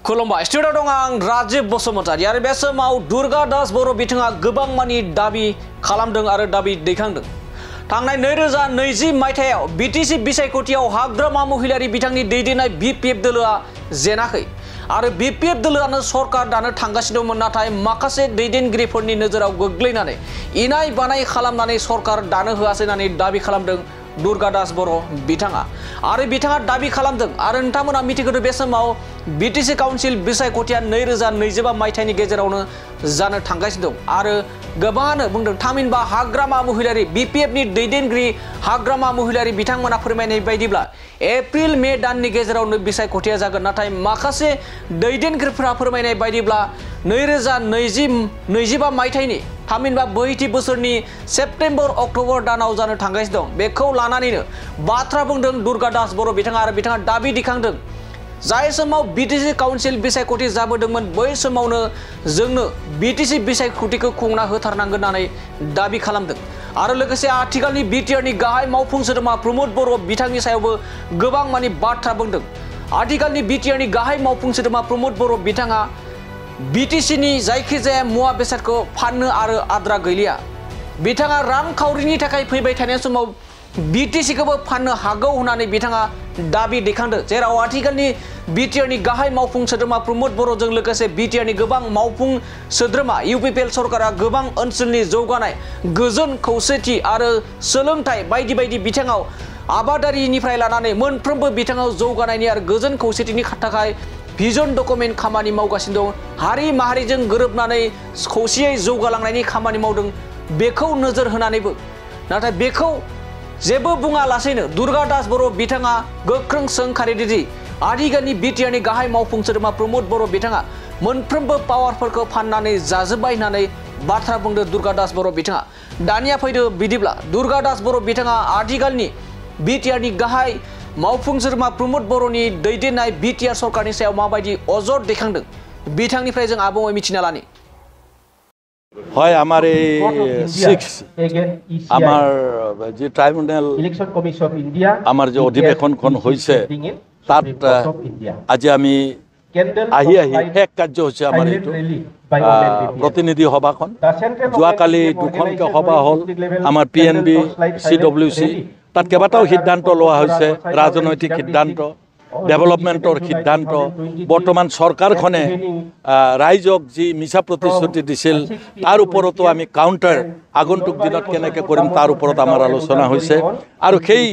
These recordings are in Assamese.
खुलुमबाय स्टुडिअ दं आं राजीव बसुमतारी आरो बे समाव दुर्गा दास बर' बिथाङा गोबां मानि दाबि खालामदों आरो दाबि दैखांदों। थांनाय 2020 मायथाइयाव बिटिसि बिसायख'थियाव हाग्रामा महिलारि बिथांनि दैदेननाय बिपिएफ दोलोआ जेनाखै आरो बिपिएफ दोलोआनो सरकार दानो थांगासिनो दंमोन, नाथाय माखासे दैदेनगिरिफोरनि नोजोराव गोग्लैनानै इनाय बानाय खालामनानै सरकार दानो होआसै होननानै दाबि खालामदों दुर्गा दास बर' बिथाङा आरो बिथाङा दाबि खालामदों आरो नोंथांमोना मिथिगौ बे समाव बिटिसि काउन्सिल बिसायख'थिया 2025 मायथाइनि गेजेरावनो जानो थांगासिनो दं आरो गोबाङानो बुंदों थामहिनबा हाग्रामा महिलारि बिपिएफनि दैदेनगिरि हाग्रामा महिलारि बिथांमोना फोरमायनाय बायदिब्ला एप्रिल मे दाननि गेजेरावनो बिसायख'थिया जागोन, नाथाय माखासे दैदेनगिरिफोरा फोरमायनाय बायदिब्ला 2025 मायथाइनि थामहिनबा बैथि बोसोरनि सेप्तेम्बर अक्ट'बर दानाव जानो थांगासिनो दं। बेखौ लानानैनो बाथ्रा बुंदों दुर्गा दास बर' बिथाङा आरो बिथाङा दाबि दिखांदों जाय समाव बिटिसि काउन्सिल बिसायख'थि जाबोदोंमोन बै समावनो जोंनो बिटिसि बिसायख'थिखौ खुंना होथारनांगोन होननानै दाबि खालामदों आरो लोगोसे आथिखालनि बिटिआरनि गाहाय मावफुं सोद्रोमा प्रमद बर' बिथांनि सायावबो गोबां मानि बाथ्रा बुंदों। आथिखालनि बिटिआरनि गाहाय मावफुं सोद्रोमा प्रमद बर' बिथाङा बिटिसिनि जायखिजाया मुवा बेसादखौ फाननो आरो आद्रा गैलिया। बिथाङा रांखावरिनि थाखाय फैबाय थानाय समाव बिटिसिखौबो फाननो हागौ होननानै बिथाङा दाबि दैखांदों, जेराव आथिखालनि बिटिआरनि गाहाय मावफुं सोद्रोमा प्रमद बर'जों लोगोसे बिटिआरनि गोबां मावफुं सोद्रोमा इउपिपिएल सरकारा गोबां ओनसोलनि जौगानाय गोजोन खौसेथि आरो सोलोंथाइ बायदि बायदि बिथिङाव आबादारिनिफ्राय लानानै मोनफ्रोमबो बिथिङाव जौगानायनि आरो गोजोन खौसेथिनि थाखाय भिजन डकुमेन्ट खामानि मावगासिनो दं। हारि माहारिजों गोरोबनानै खौसेयै जौगालांनायनि खामानि मावदों, बेखौ नोजोर होनानैबो नाथाय बेखौ जेबो बुङालासेनो दुर्गा दास बर' बिथाङा गोख्रों सोंखारिदि आथिखालनि बिटिआरनि गाहाय मावफुं सोद्रोमा प्रमद बर' बिथाङा मोनफ्रोमबो पावारफोरखौ फाननानै जाजोब्बाय होननानै बाथ्रा बुंदों दुर्गा दास बर' बिथाङा। दानिया फैदो बिदिब्ला दुर्गा दास बर' बिथाङा आथिखालनि बिटिआरनि गाहाय मावफुं सोद्रोमा प्रमद बर'नि दैदेननाय बिटिआर सरकारनि सायाव माबायदि अजद दैखांदों बिथांनिफ्राय जों आबुङै मिथिना लानि। হয় আমার এই 6 আমার যে ট্রাইব্যুনাল আমার যে অধিবেশনখন হয়েছে তাত আজি আমি আহি শেষ কাৰ্য হৈছে আমাৰ এইটো প্ৰতিনিধি সভাখন। যোৱাকালি দুখনকৈ সভা হ'ল আমাৰ PNB CWC, তাত কেইবাটাও সিদ্ধান্ত লোৱা হৈছে, ৰাজনৈতিক সিদ্ধান্ত, ডেভেলপমেণ্টৰ সিদ্ধান্ত। বৰ্তমান চৰকাৰখনে ৰাইজক যি মিছা প্ৰতিশ্ৰুতি দিছিল তাৰ ওপৰতো আমি কাউণ্টাৰ আগন্তুক দিনত কেনেকৈ কৰিম তাৰ ওপৰত আমাৰ আলোচনা হৈছে আৰু সেই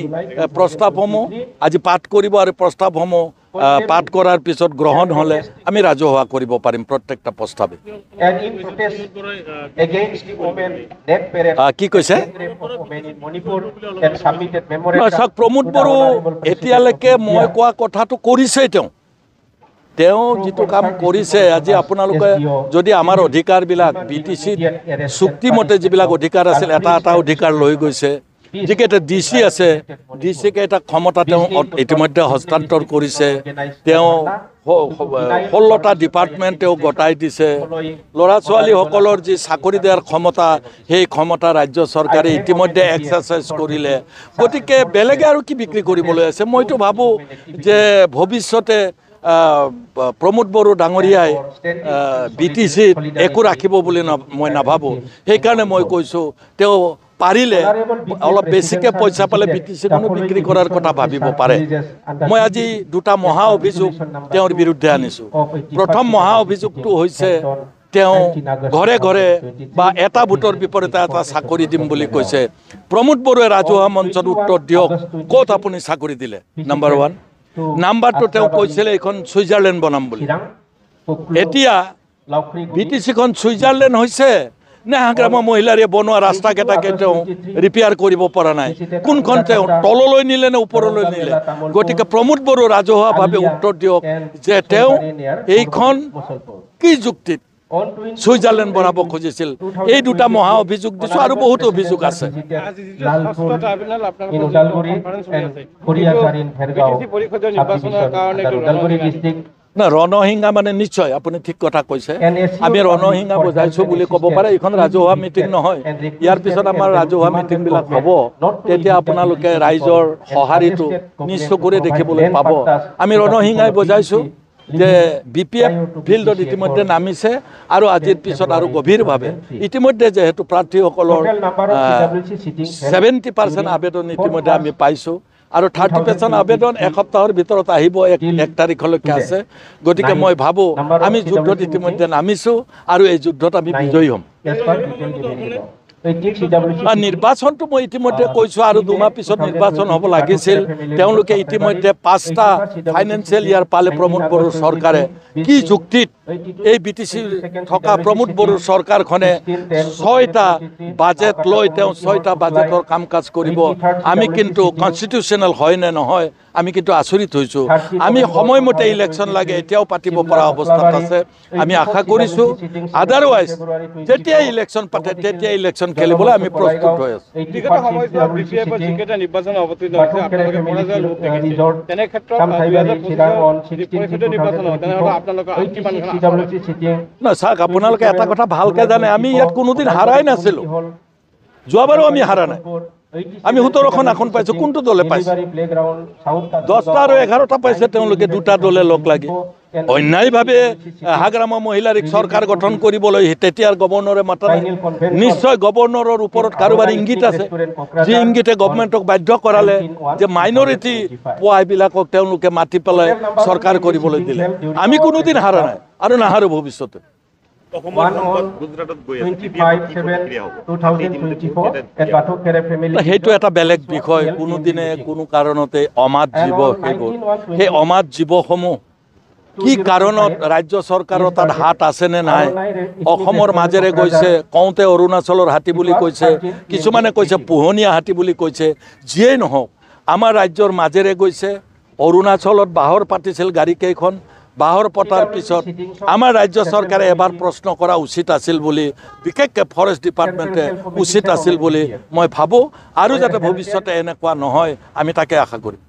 প্ৰস্তাৱসমূহ আজি পাঠ কৰিব আৰু প্ৰস্তাৱসমূহ পাঠ কৰাৰ পিছত গ্ৰহণ হ'লে আমি ৰাজহুৱা কৰিব পাৰিম প্ৰত্যেকটা প্ৰস্তাৱে। কি কৈছে প্ৰমোদ বড়ো এতিয়ালৈকে মই কোৱা কথাটো কৰিছে, তেওঁ যিটো কাম কৰিছে আজি আপোনালোকে যদি আমাৰ অধিকাৰবিলাক বিটিচিত চুক্তিমতে যিবিলাক অধিকাৰ আছিল এটা এটা অধিকাৰ লৈ গৈছে, যিকেইটা DC আছে DCকে এটা ক্ষমতা তেওঁ ইতিমধ্যে হস্তান্তৰ কৰিছে, তেওঁ 16টা ডিপাৰ্টমেণ্ট তেওঁ গতাই দিছে, ল'ৰা ছোৱালীসকলৰ যি চাকৰি দিয়াৰ ক্ষমতা সেই ক্ষমতা ৰাজ্য চৰকাৰে ইতিমধ্যে এক্সাৰচাইজ কৰিলে। গতিকে বেলেগে আৰু কি বিক্ৰী কৰিবলৈ আছে? মইতো ভাবোঁ যে ভৱিষ্যতে প্ৰমোদ বড়ো ডাঙৰীয়াই বিটিচিত একো ৰাখিব বুলি মই নাভাবোঁ। সেইকাৰণে মই কৈছোঁ তেওঁ পাৰিলে অলপ বেছিকৈ পইচা পালে বিটিচিখনো বিক্ৰী কৰাৰ কথা ভাবিব পাৰে। মই আজি দুটা মহা অভিযোগ তেওঁৰ বিৰুদ্ধে আনিছোঁ। প্ৰথম মহা অভিযোগটো হৈছে তেওঁ ঘৰে ঘৰে বা এটা ভোটৰ বিপৰীতে এটা চাকৰি দিম বুলি কৈছে। প্ৰমোদ বড়োৱে ৰাজহুৱা মঞ্চত উত্তৰ দিয়ক, ক'ত আপুনি চাকৰি দিলে? নাম্বাৰ 1। নাম্বাৰ 2, তেওঁ কৈছিলে এইখন ছুইজাৰলেণ্ড বনাম বুলি। এতিয়া বিটিচিখন ছুইজাৰলেণ্ড হৈছে নে হাগ্ৰামা মহিলাৰীয়ে বনোৱা ৰাস্তাকেইটাকে তেওঁ ৰিপেয়াৰ কৰিব পৰা নাই? কোনখন তেওঁ তললৈ নিলে নে ওপৰলৈ নিলে? গতিকে প্ৰমোদ বড়ো ৰাজহুৱাভাৱে উত্তৰ দিয়ক যে তেওঁ এইখন কি যুক্তিত ছুইজাৰলেণ্ড বনাব খুজিছিল। এই দুটা মহা অভিযোগ দিছোঁ আৰু বহুত অভিযোগ আছে। না ৰণসিংহা মানে নিশ্চয় আপুনি ঠিক কথা কৈছে, আমি ৰণসিংহা বুজাইছোঁ বুলি ক'ব পাৰে। এইখন ৰাজহুৱা মিটিং নহয়, ইয়াৰ পিছত আমাৰ ৰাজহুৱা মিটিংবিলাক হ'ব, তেতিয়া আপোনালোকে ৰাইজৰ সঁহাৰিটো নিজ চকুৰে দেখিবলৈ পাব। আমি ৰণসিংহাই বুজাইছোঁ যে BPF ফিল্ডত ইতিমধ্যে নামিছে আৰু আজিৰ পিছত আৰু গভীৰভাৱে ইতিমধ্যে যেহেতু প্ৰাৰ্থীসকলৰ 70% আবেদন ইতিমধ্যে আমি পাইছোঁ আৰু 30% আবেদন এসপ্তাহৰ ভিতৰত আহিব 1 তাৰিখলৈকে আছে গতিকে মই ভাবোঁ আমি যুদ্ধত ইতিমধ্যে নামিছোঁ আৰু এই যুদ্ধত আমি বিজয়ী হ'ম নিৰ্বাচনটো মই ইতিমধ্যে কৈছোঁ আৰু 2 মাহ পিছত নিৰ্বাচন হ'ব লাগিছিল তেওঁলোকে ইতিমধ্যে 5টা ফাইনেন্সিয়েল ইয়াৰ পালে প্ৰমোদ বড়োৰ চৰকাৰে কি যুক্তিত এই BTC থকা প্ৰমোদ বড়োৰ চৰকাৰখনে 6টা বাজেট লৈ তেওঁ 6টা বাজেটৰ কাম কাজ কৰিব আমি কিন্তু কনষ্টিটিউশ্যনেল হয় নে নহয় আমি কিন্তু আচৰিত হৈছোঁ আমি সময়মতে ইলেকশ্যন লাগে এতিয়াও পাতিব পৰা অৱস্থাত আছে আমি আশা কৰিছোঁ আদাৰৱাইজ যেতিয়া ইলেকশ্যন পাতে তেতিয়া ইলেকশ্যন খেলিবলৈ আমি প্ৰস্তুত হৈ আছোঁ বিগত সময়ছোৱাত BPFৰ যিকেইটা নিৰ্বাচন অৱতীৰ্ণ হৈছে আপোনালোকে পৰাজয় লোভ দেখিছে তেনে ক্ষেত্ৰত 2025 নিৰ্বাচন হয় তেনেহ'লে আপোনালোকৰ না চাওক আপোনালোকে এটা কথা ভালকৈ জানে আমি ইয়াত কোনোদিন হাৰাই নাছিলোঁ যোৱাবাৰো আমি হাৰা নাই আমি 17খন আসন পাইছোঁ কোনটো দলে পাইছে 10টা আৰু 11টা পাইছে তেওঁলোকে 2টা দলে লগ লাগি অন্যায়ভাৱে হাগ্ৰামা মহিলাৰ চৰকাৰ গঠন কৰিবলৈ তেতিয়াৰ গভৰ্ণৰে মাতা নাই নিশ্চয় গভৰ্ণৰৰ ওপৰত কাৰোবাৰ ইংগিত আছে যি ইংগিতে গভৰ্ণমেণ্টক বাধ্য কৰালে যে মাইনৰিটি পোৱা এইবিলাকক তেওঁলোকে মাতি পেলাই চৰকাৰ কৰিবলৈ দিলে আমি কোনোদিন হাৰা নাই আৰু নাহাৰো ভৱিষ্যতে সেইটো এটা বেলেগ বিষয় কোনোদিনে কোনো কাৰণতে অমাত জীৱ সেইবোৰ সেই অমাত জীৱসমূহ কি কাৰণত ৰাজ্য চৰকাৰৰ তাত হাত আছে নে নাই অসমৰ মাজেৰে গৈছে কওঁতে অৰুণাচলৰ হাতী বুলি কৈছে কিছুমানে কৈছে পোহনীয়া হাতী বুলি কৈছে যিয়েই নহওক আমাৰ ৰাজ্যৰ মাজেৰে গৈছে অৰুণাচলত বাহৰ পাতিছিল গাড়ীকেইখন বাহৰ পতাৰ পিছত আমাৰ ৰাজ্য চৰকাৰে এবাৰ প্ৰশ্ন কৰা উচিত আছিল বুলি বিশেষকৈ ফৰেষ্ট ডিপাৰ্টমেণ্টে উচিত আছিল বুলি মই ভাবোঁ আৰু যাতে ভৱিষ্যতে এনেকুৱা নহয় আমি তাকে আশা কৰিম